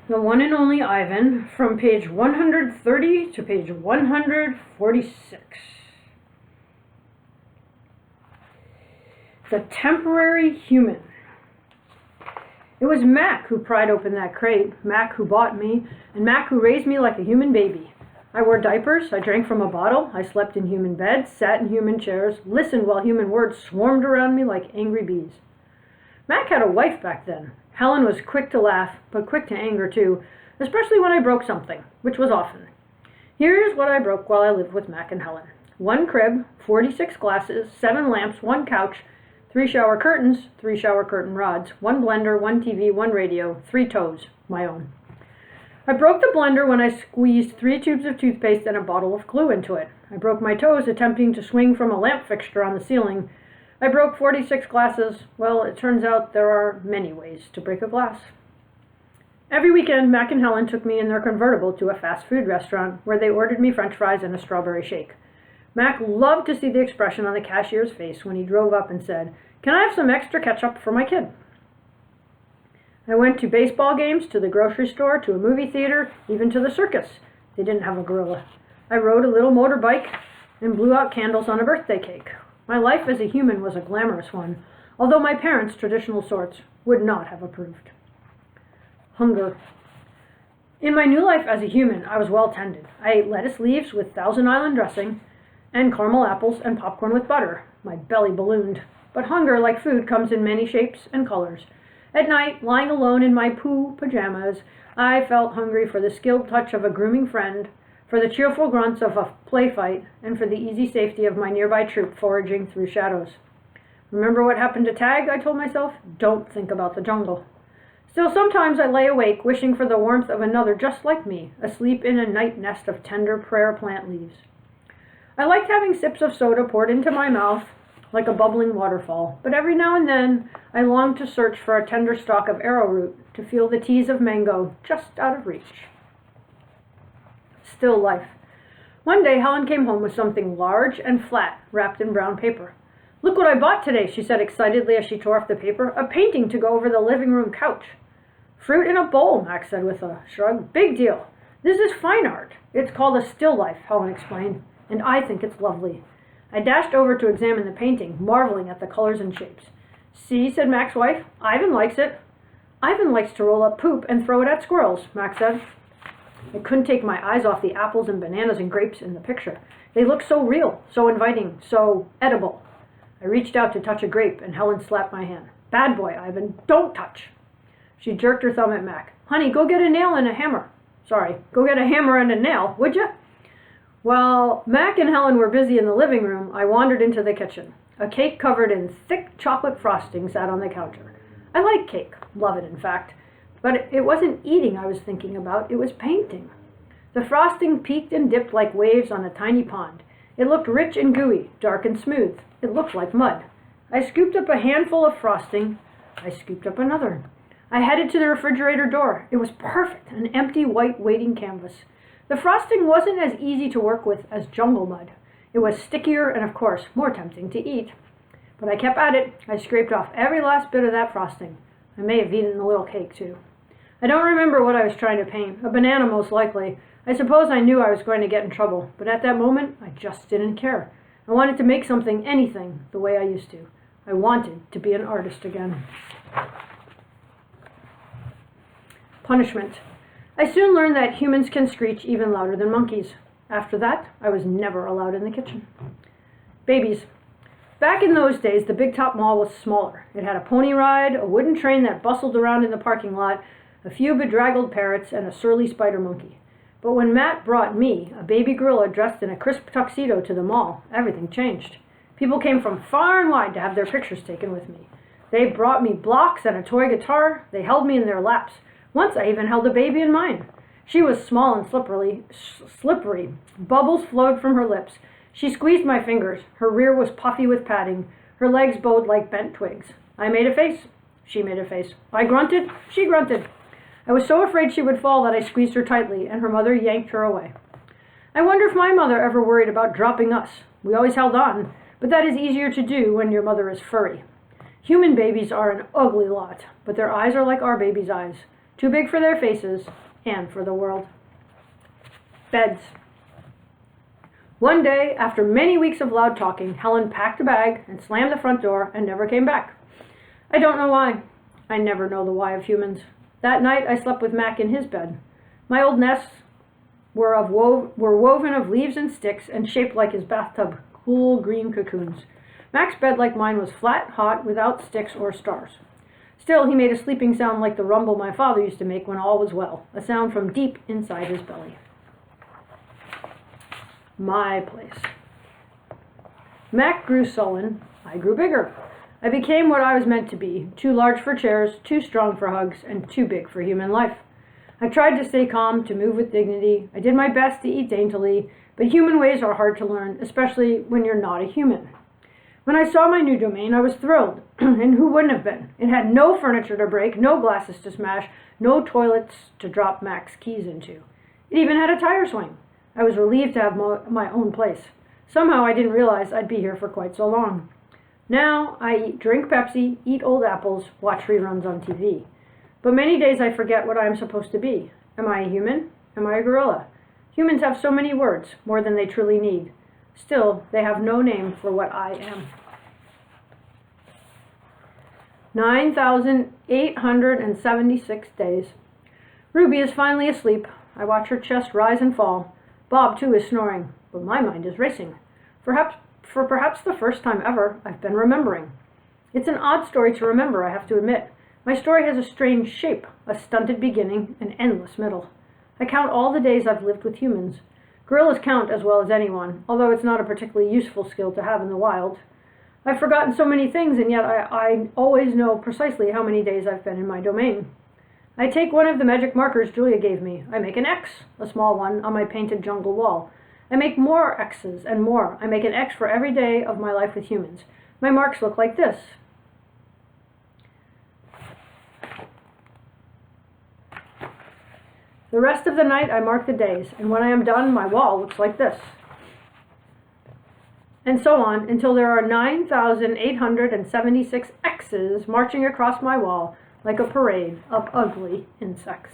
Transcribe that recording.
The one and only Ivan, from page 130 to page 146. The temporary human. It was Mac who pried open that crate, Mac who bought me, and Mac who raised me like a human baby. I wore diapers, I drank from a bottle, I slept in human beds, sat in human chairs, listened while human words swarmed around me like angry bees. Mac had a wife back then. Helen was quick to laugh, but quick to anger too, especially when I broke something, which was often. Here's what I broke while I lived with Mac and Helen. 1 crib, 46 glasses, 7 lamps, 1 couch, 3 shower curtains, 3 shower curtain rods, 1 blender, 1 TV, 1 radio, 3 toes, my own. I broke the blender when I squeezed 3 tubes of toothpaste and a bottle of glue into it. I broke my toes attempting to swing from a lamp fixture on the ceiling. I broke 46 glasses. Well, it turns out there are many ways to break a glass. Every weekend, Mac and Helen took me in their convertible to a fast food restaurant where they ordered me French fries and a strawberry shake. Mac loved to see the expression on the cashier's face when he drove up and said, "Can I have some extra ketchup for my kid?" I went to baseball games, to the grocery store, to a movie theater, even to the circus. They didn't have a gorilla. I rode a little motorbike and blew out candles on a birthday cake. My life as a human was a glamorous one, although my parents, traditional sorts, would not have approved. Hunger. In my new life as a human, I was well tended. I ate lettuce leaves with Thousand Island dressing and caramel apples and popcorn with butter. My belly ballooned. But hunger, like food, comes in many shapes and colors. At night, lying alone in my poo pajamas, I felt hungry for the skilled touch of a grooming friend, for the cheerful grunts of a play fight, and for the easy safety of my nearby troop foraging through shadows. Remember what happened to Tag, I told myself? Don't think about the jungle. Still, sometimes I lay awake, wishing for the warmth of another just like me, asleep in a night nest of tender prayer plant leaves. I liked having sips of soda poured into my mouth like a bubbling waterfall, but every now and then I longed to search for a tender stalk of arrowroot, to feel the tease of mango just out of reach. Still life. One day Helen came home with something large and flat, wrapped in brown paper. "Look what I bought today," she said excitedly as she tore off the paper. "A painting to go over the living room couch." "Fruit in a bowl," Max said with a shrug. "Big deal. This is fine art. It's called a still life," Helen explained, "and I think it's lovely." I dashed over to examine the painting, marveling at the colors and shapes. "See," said Max's wife, "Ivan likes it." "Ivan likes to roll up poop and throw it at squirrels," Max said. I couldn't take my eyes off the apples and bananas and grapes in the picture. They looked so real, so inviting, so edible. I reached out to touch a grape, and Helen slapped my hand. "Bad boy, Ivan, don't touch." She jerked her thumb at Mac. "Honey, go get a nail and a hammer." "Sorry, go get a hammer and a nail, would you?" While Mac and Helen were busy in the living room, I wandered into the kitchen. A cake covered in thick chocolate frosting sat on the counter. I like cake, love it in fact, but it wasn't eating I was thinking about, it was painting. The frosting peaked and dipped like waves on a tiny pond. It looked rich and gooey, dark and smooth. It looked like mud. I scooped up a handful of frosting. I scooped up another. I headed to the refrigerator door. It was perfect, an empty white waiting canvas. The frosting wasn't as easy to work with as jungle mud. It was stickier and, of course, more tempting to eat. But I kept at it. I scraped off every last bit of that frosting. I may have eaten the little cake, too. I don't remember what I was trying to paint. A banana, most likely. I suppose I knew I was going to get in trouble, but at that moment, I just didn't care. I wanted to make something, anything, the way I used to. I wanted to be an artist again. Punishment. I soon learned that humans can screech even louder than monkeys. After that, I was never allowed in the kitchen. Babies. Back in those days, the Big Top Mall was smaller. It had a pony ride, a wooden train that bustled around in the parking lot, a few bedraggled parrots, and a surly spider monkey. But when Matt brought me, a baby gorilla dressed in a crisp tuxedo, to the mall, everything changed. People came from far and wide to have their pictures taken with me. They brought me blocks and a toy guitar. They held me in their laps. Once I even held a baby in mine. She was small and slippery. Bubbles flowed from her lips. She squeezed my fingers. Her rear was puffy with padding. Her legs bowed like bent twigs. I made a face. She made a face. I grunted. She grunted. I was so afraid she would fall that I squeezed her tightly, and her mother yanked her away. I wonder if my mother ever worried about dropping us. We always held on, but that is easier to do when your mother is furry. Human babies are an ugly lot, but their eyes are like our babies' eyes. too big for their faces and for the world. Beds. One day, after many weeks of loud talking, Helen packed a bag and slammed the front door and never came back. I don't know why. I never know the why of humans. That night, I slept with Mac in his bed. My old nests were woven of leaves and sticks and shaped like his bathtub, cool green cocoons. Mac's bed, like mine, was flat, hot, without sticks or stars. Still, he made a sleeping sound like the rumble my father used to make when all was well, a sound from deep inside his belly. My place. Mac grew sullen. I grew bigger. I became what I was meant to be, too large for chairs, too strong for hugs, and too big for human life. I tried to stay calm, to move with dignity. I did my best to eat daintily, but human ways are hard to learn, especially when you're not a human. When I saw my new domain, I was thrilled, and who wouldn't have been? It had no furniture to break, no glasses to smash, no toilets to drop Mac's keys into. It even had a tire swing. I was relieved to have my own place. Somehow I didn't realize I'd be here for quite so long. Now I drink Pepsi, eat old apples, watch reruns on TV. But many days I forget what I am supposed to be. Am I a human? Am I a gorilla? Humans have so many words, more than they truly need. Still, they have no name for what I am. 9,876 days. Ruby is finally asleep. I watch her chest rise and fall. Bob, too, is snoring, but my mind is racing. For perhaps the first time ever, I've been remembering. It's an odd story to remember, I have to admit. My story has a strange shape, a stunted beginning, an endless middle. I count all the days I've lived with humans. Gorillas count as well as anyone, although it's not a particularly useful skill to have in the wild. I've forgotten so many things, and yet I always know precisely how many days I've been in my domain. I take one of the magic markers Julia gave me. I make an X, a small one, on my painted jungle wall. I make more X's and more. I make an X for every day of my life with humans. My marks look like this. The rest of the night I mark the days, and when I am done, my wall looks like this. And so on, until there are 9,876 X's marching across my wall like a parade of ugly insects.